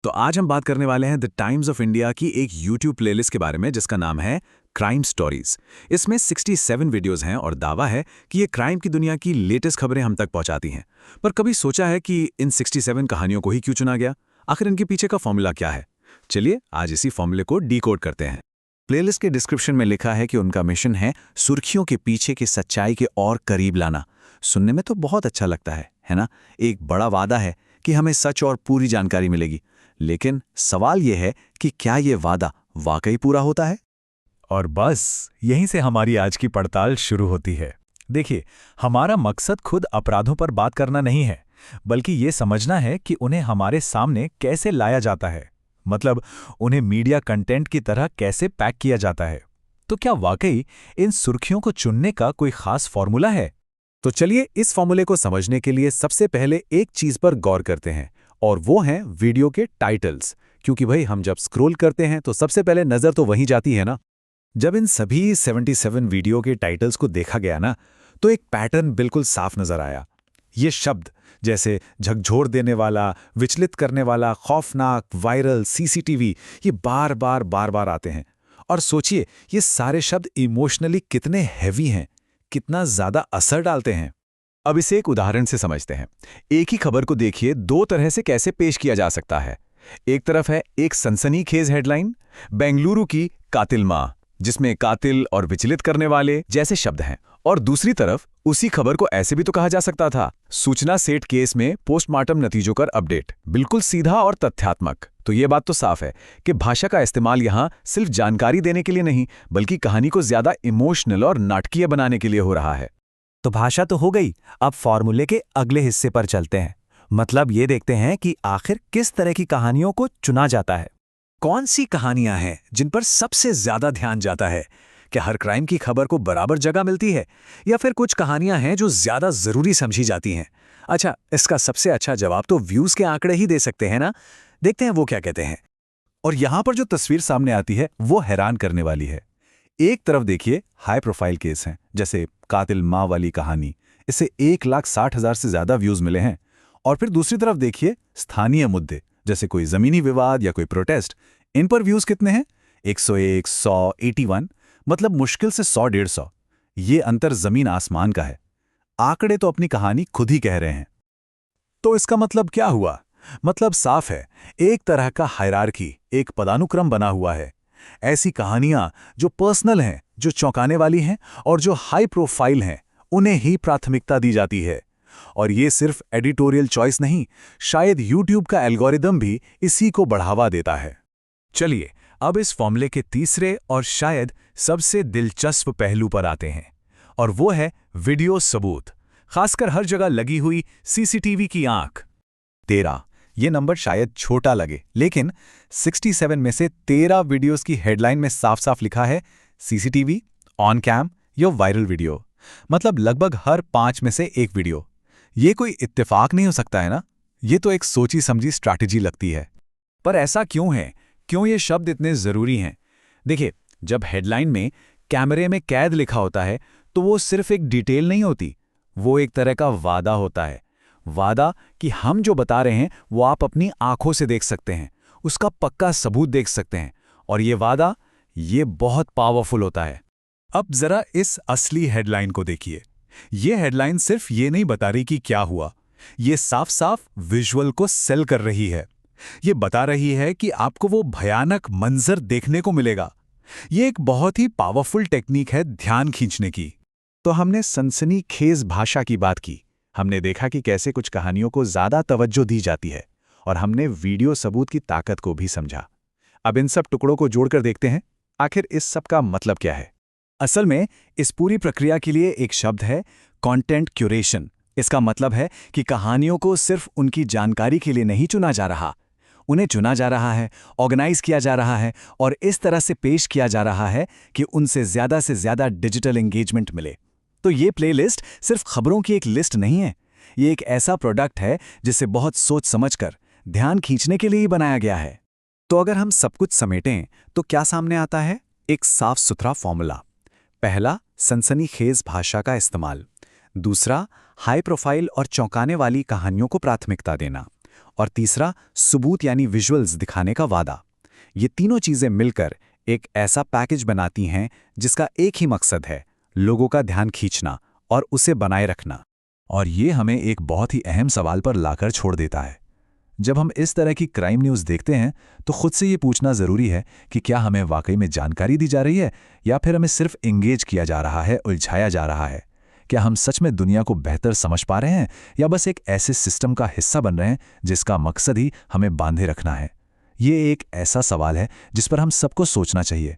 तो आज हम बात करने वाले हैं द टाइम्स ऑफ इंडिया की एक यूट्यूब प्लेलिस्ट के बारे में जिसका नाम है क्राइम स्टोरीज। इसमें 67 वीडियोस हैं और दावा है कि ये क्राइम की दुनिया की लेटेस्ट खबरें हम तक पहुंचाती हैं। पर कभी सोचा है कि इन 67 कहानियों को ही क्यों चुना गया? आखिर इनके पीछे का फॉर्मूला क्या है? चलिए आज इसी फॉर्मूले को डीकोड करते हैं। प्लेलिस्ट के डिस्क्रिप्शन में लिखा है कि उनका मिशन है सुर्खियों के पीछे की सच्चाई के और करीब लाना। सुनने में तो बहुत अच्छा लगता है ना? एक बड़ा वादा है कि हमें सच और पूरी जानकारी मिलेगी, लेकिन सवाल यह है कि क्या यह वादा वाकई पूरा होता है? और बस यहीं से हमारी आज की पड़ताल शुरू होती है। देखिए, हमारा मकसद खुद अपराधों पर बात करना नहीं है, बल्कि ये समझना है कि उन्हें हमारे सामने कैसे लाया जाता है, मतलब उन्हें मीडिया कंटेंट की तरह कैसे पैक किया जाता है। तो क्या वाकई इन सुर्खियों को चुनने का कोई खास फॉर्मूला है? तो चलिए इस फॉर्मूले को समझने के लिए सबसे पहले एक चीज पर गौर करते हैं, और वो हैं वीडियो के टाइटल्स। क्योंकि भाई हम जब स्क्रॉल करते हैं तो सबसे पहले नजर तो वहीं जाती है ना। जब इन सभी 77 वीडियो के टाइटल्स को देखा गया ना, तो एक पैटर्न बिल्कुल साफ नजर आया। ये शब्द जैसे झकझोर देने वाला, विचलित करने वाला, खौफनाक, वायरल, सीसीटीवी, ये बार बार आते हैं। और सोचिए, ये सारे शब्द इमोशनली कितने हैवी हैं, कितना ज्यादा असर डालते हैं। अब इसे एक उदाहरण से समझते हैं। एक ही खबर को देखिए दो तरह से कैसे पेश किया जा सकता है। एक तरफ है एक सनसनीखेज हेडलाइन, बेंगलुरु की कातिल मां, जिसमें कातिल और विचलित करने वाले जैसे शब्द हैं। और दूसरी तरफ उसी खबर को ऐसे भी तो कहा जा सकता था, सूचना सेठ केस में पोस्टमार्टम नतीजों का अपडेट। बिल्कुल सीधा और तथ्यात्मक। तो ये बात तो साफ है कि भाषा का इस्तेमाल यहां सिर्फ जानकारी देने के लिए नहीं, बल्कि कहानी को ज्यादा इमोशनल और नाटकीय बनाने के लिए हो रहा है। तो भाषा तो हो गई, अब फॉर्मूले के अगले हिस्से पर चलते हैं। मतलब ये देखते हैं कि आखिर किस तरह की कहानियों को चुना जाता है। कौन सी कहानियां हैं जिन पर सबसे ज्यादा ध्यान जाता है? क्या हर क्राइम की खबर को बराबर जगह मिलती है, या फिर कुछ कहानियां हैं जो ज्यादा जरूरी समझी जाती हैं? अच्छा, इसका सबसे अच्छा जवाब तो व्यूज के आंकड़े ही दे सकते हैं ना। देखते हैं वो क्या कहते हैं। और यहां पर जो तस्वीर सामने आती है वो हैरान करने वाली है। एक तरफ देखिए हाई प्रोफाइल केस हैं, जैसे कातिल मां वाली कहानी, इसे 1,60,000 से ज्यादा व्यूज मिले हैं। और फिर दूसरी तरफ देखिए स्थानीय मुद्दे, जैसे कोई जमीनी विवाद या कोई प्रोटेस्ट, इन पर व्यूज कितने हैं? 101, 100, 81, मतलब मुश्किल से 100-150। ये अंतर जमीन आसमान का है। आंकड़े तो अपनी कहानी खुद ही कह रहे हैं। तो इसका मतलब क्या हुआ? मतलब साफ है, एक तरह का हायरार्की, एक पदानुक्रम बना हुआ है। ऐसी कहानियां जो पर्सनल हैं, जो चौंकाने वाली हैं और जो हाई प्रोफाइल हैं, उन्हें ही प्राथमिकता दी जाती है। और ये सिर्फ एडिटोरियल चॉइस नहीं, शायद यूट्यूब का एल्गोरिदम भी इसी को बढ़ावा देता है। चलिए अब इस फॉर्मूले के तीसरे और शायद सबसे दिलचस्प पहलू पर आते हैं, और वो है वीडियो सबूत, खासकर हर जगह लगी हुई सीसीटीवी की आंख। 13, ये नंबर शायद छोटा लगे, लेकिन 67 में से 13 वीडियोस की हेडलाइन में साफ साफ लिखा है सीसीटीवी, ऑन कैम या वायरल वीडियो। मतलब लगभग हर 5 में से एक वीडियो। ये कोई इत्तेफाक नहीं हो सकता है ना। ये तो एक सोची समझी स्ट्रैटेजी लगती है। पर ऐसा क्यों है? क्यों ये शब्द इतने जरूरी हैं? देखिए, जब हेडलाइन में कैमरे में कैद लिखा होता है तो वो सिर्फ एक डिटेल नहीं होती, वो एक तरह का वादा होता है। वादा कि हम जो बता रहे हैं वो आप अपनी आंखों से देख सकते हैं, उसका पक्का सबूत देख सकते हैं। और ये वादा, ये बहुत पावरफुल होता है। अब जरा इस असली हेडलाइन को देखिए। ये हेडलाइन सिर्फ ये नहीं बता रही कि क्या हुआ, ये साफ साफ विजुअल को सेल कर रही है। ये बता रही है कि आपको वो भयानक मंजर देखने को मिलेगा। ये एक बहुत ही पावरफुल टेक्निक है ध्यान खींचने की। तो हमने सनसनीखेज भाषा की बात की, हमने देखा कि कैसे कुछ कहानियों को ज्यादा तवज्जो दी जाती है, और हमने वीडियो सबूत की ताकत को भी समझा। अब इन सब टुकड़ों को जोड़कर देखते हैं, आखिर इस सब का मतलब क्या है। असल में इस पूरी प्रक्रिया के लिए एक शब्द है, कंटेंट क्यूरेशन। इसका मतलब है कि कहानियों को सिर्फ उनकी जानकारी के लिए नहीं चुना जा रहा, उन्हें चुना जा रहा है, ऑर्गेनाइज किया जा रहा है और इस तरह से पेश किया जा रहा है कि उनसे ज्यादा डिजिटल एंगेजमेंट मिले। तो ये प्लेलिस्ट सिर्फ खबरों की एक लिस्ट नहीं है, ये एक ऐसा प्रोडक्ट है जिसे बहुत सोच समझकर ध्यान खींचने के लिए ही बनाया गया है। तो अगर हम सब कुछ समेटें तो क्या सामने आता है? एक साफ सुथरा फॉर्मूला। पहला, सनसनीखेज भाषा का इस्तेमाल। दूसरा, हाई प्रोफाइल और चौंकाने वाली कहानियों को प्राथमिकता देना। और तीसरा सबूत यानी विजुअल्स दिखाने का वादा। ये तीनों चीजें मिलकर एक ऐसा पैकेज बनाती हैं जिसका एक ही मकसद है, लोगों का ध्यान खींचना और उसे बनाए रखना। और ये हमें एक बहुत ही अहम सवाल पर लाकर छोड़ देता है। जब हम इस तरह की क्राइम न्यूज़ देखते हैं तो खुद से ये पूछना ज़रूरी है कि क्या हमें वाकई में जानकारी दी जा रही है या फिर हमें सिर्फ एंगेज किया जा रहा है, उलझाया जा रहा है। क्या हम सच में दुनिया को बेहतर समझ पा रहे हैं या बस एक ऐसे सिस्टम का हिस्सा बन रहे हैं जिसका मकसद ही हमें बांधे रखना है। ये एक ऐसा सवाल है जिस पर हम सबको सोचना चाहिए।